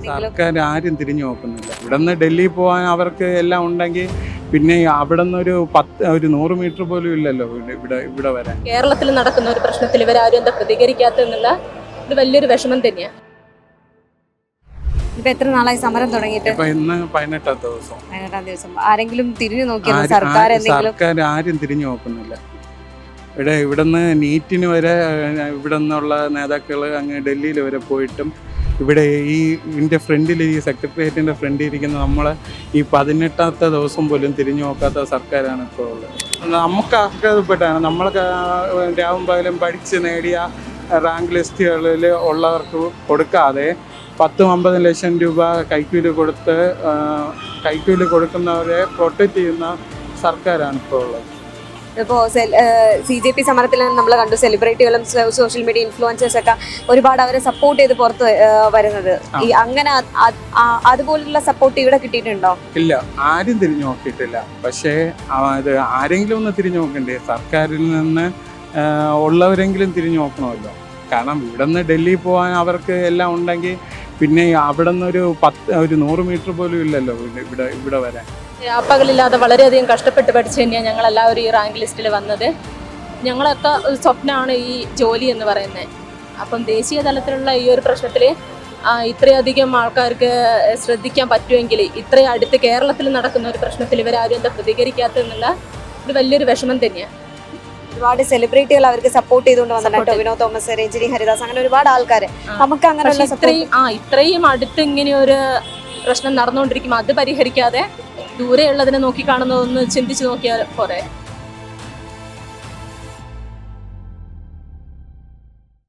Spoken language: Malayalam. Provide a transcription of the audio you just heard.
സർക്കാർ ആരും തിരിഞ്ഞു നോക്കുന്നില്ല. ഇവിടെ നിന്ന് ഡൽഹി പോകാൻ അവർക്ക് എല്ലാം ഉണ്ടെങ്കിൽ പിന്നെ അവിടെ നിന്ന് ഒരു 100 മീറ്റർ പോലും ഇല്ലല്ലോ ഇവിടെ വരാൻ. കേരളത്തിൽ നടക്കുന്ന ഒരു പ്രശ്നത്തിൽ ഇവരാരും എന്താ പ്രതികരിക്കാത്തെന്നുള്ള ഒരു വലിയൊരു വിഷമം തന്നെയാണ്. ഇപ്പൊ എത്ര നാളായി സമരം തുടങ്ങിയിട്ട്? ഇന്ന് 18ാം ദിവസം. 18ാം ദിവസം. ആരെങ്കിലും തിരിഞ്ഞു നോക്കിയോ? സർക്കാർ ആരും തിരിഞ്ഞു നോക്കുന്നില്ല. ഇവിടുന്ന് നീറ്റിന് വരെ ഇവിടെ നിന്നുള്ള നേതാക്കൾ അങ്ങ് ഡൽഹിയിൽ വരെ പോയിട്ടും ഇവിടെ ഇതിൻ്റെ ഫ്രണ്ടിൽ, ഈ സെക്രട്ടേറിയറ്റിൻ്റെ ഫ്രണ്ടിൽ ഇരിക്കുന്ന നമ്മളെ ഈ 18ാമത്തെ ദിവസം പോലും തിരിഞ്ഞു നോക്കാത്ത സർക്കാരാണ് ഇപ്പോൾ ഉള്ളത്. നമുക്ക് അർഹതപ്പെട്ടാണ് നമ്മൾ രാവും പകലും പഠിച്ച് നേടിയ റാങ്ക് ലിസ്റ്റുകളിൽ ഉള്ളവർക്ക് കൊടുക്കാതെ 10-50 ലക്ഷം രൂപ കൈക്കൂലി കൊടുക്കുന്നവരെ പ്രൊട്ടക്റ്റ് ചെയ്യുന്ന സർക്കാരാണ് ഇപ്പോൾ ഉള്ളത്. ഇപ്പോൾ CJP സമരത്തിൽ നമ്മൾ കണ്ടു, സെലിബ്രിറ്റികളും സോഷ്യൽ മീഡിയ ഇൻഫ്ലുവൻസേഴ്സ് ഒക്കെ ഒരുപാട് അവരെ സപ്പോർട്ട് ചെയ്ത് പുറത്ത് വരുന്നത്. ഈ അങ്ങനെ അതുപോലുള്ള സപ്പോർട്ട് ഇവിടെ കിട്ടിയിട്ടുണ്ടോ? ഇല്ല, ആരും തിരിഞ്ഞു നോക്കിയിട്ടില്ല. പക്ഷേ അത് ആരെങ്കിലും ഒന്ന് തിരിഞ്ഞു നോക്കണ്ടേ? സർക്കാരിൽ നിന്ന് ഉള്ളവരെങ്കിലും തിരിഞ്ഞു നോക്കണമല്ലോ. കാരണം ഇവിടെ നിന്ന് ഡൽഹി പോകാൻ അവർക്ക് എല്ലാം ഉണ്ടെങ്കിൽ പിന്നെ അവിടെ നിന്ന് ഒരു 100 മീറ്റർ പോലും ഇല്ലല്ലോ ഇവിടെ വരാൻ. പകലില്ലാതെ വളരെയധികം കഷ്ടപ്പെട്ട് പഠിച്ച് തന്നെയാണ് ഞങ്ങളെല്ലാവരും ഈ റാങ്ക് ലിസ്റ്റിൽ വന്നത്. ഞങ്ങളൊക്കെ സ്വപ്നമാണ് ഈ ജോലി എന്ന് പറയുന്നത്. അപ്പം ദേശീയ തലത്തിലുള്ള ഈ ഒരു പ്രശ്നത്തിൽ ഇത്രയധികം ആൾക്കാർക്ക് ശ്രദ്ധിക്കാൻ പറ്റുമെങ്കിൽ, ഇത്രയും അടുത്ത് കേരളത്തിൽ നടക്കുന്ന ഒരു പ്രശ്നത്തിൽ ഇവരാരും എന്താ പ്രതികരിക്കാത്തെന്നുള്ള ഒരു വലിയൊരു വിഷമം തന്നെയാണ്. ഒരുപാട് സെലിബ്രിറ്റികൾ അവർക്ക് സപ്പോർട്ട് ചെയ്തുകൊണ്ട് വന്നിട്ടുണ്ട്. ടൊവിനോ തോമസ്, രഞ്ജിനി ഹരിദാസ്, അങ്ങനെ ഒരുപാട് ആൾക്കാർ. നമുക്ക് അങ്ങനെയുള്ള ഇത്രയും അടുത്ത് ഇങ്ങനെ ഒരു പ്രശ്നം നടന്നുകൊണ്ടിരിക്കുമ്പോൾ അത് പരിഹരിക്കാതെ ദൂരെയുള്ളതിനെ നോക്കി കാണുന്നതൊന്ന് ചിന്തിച്ചു നോക്കിയാൽ പോരെ.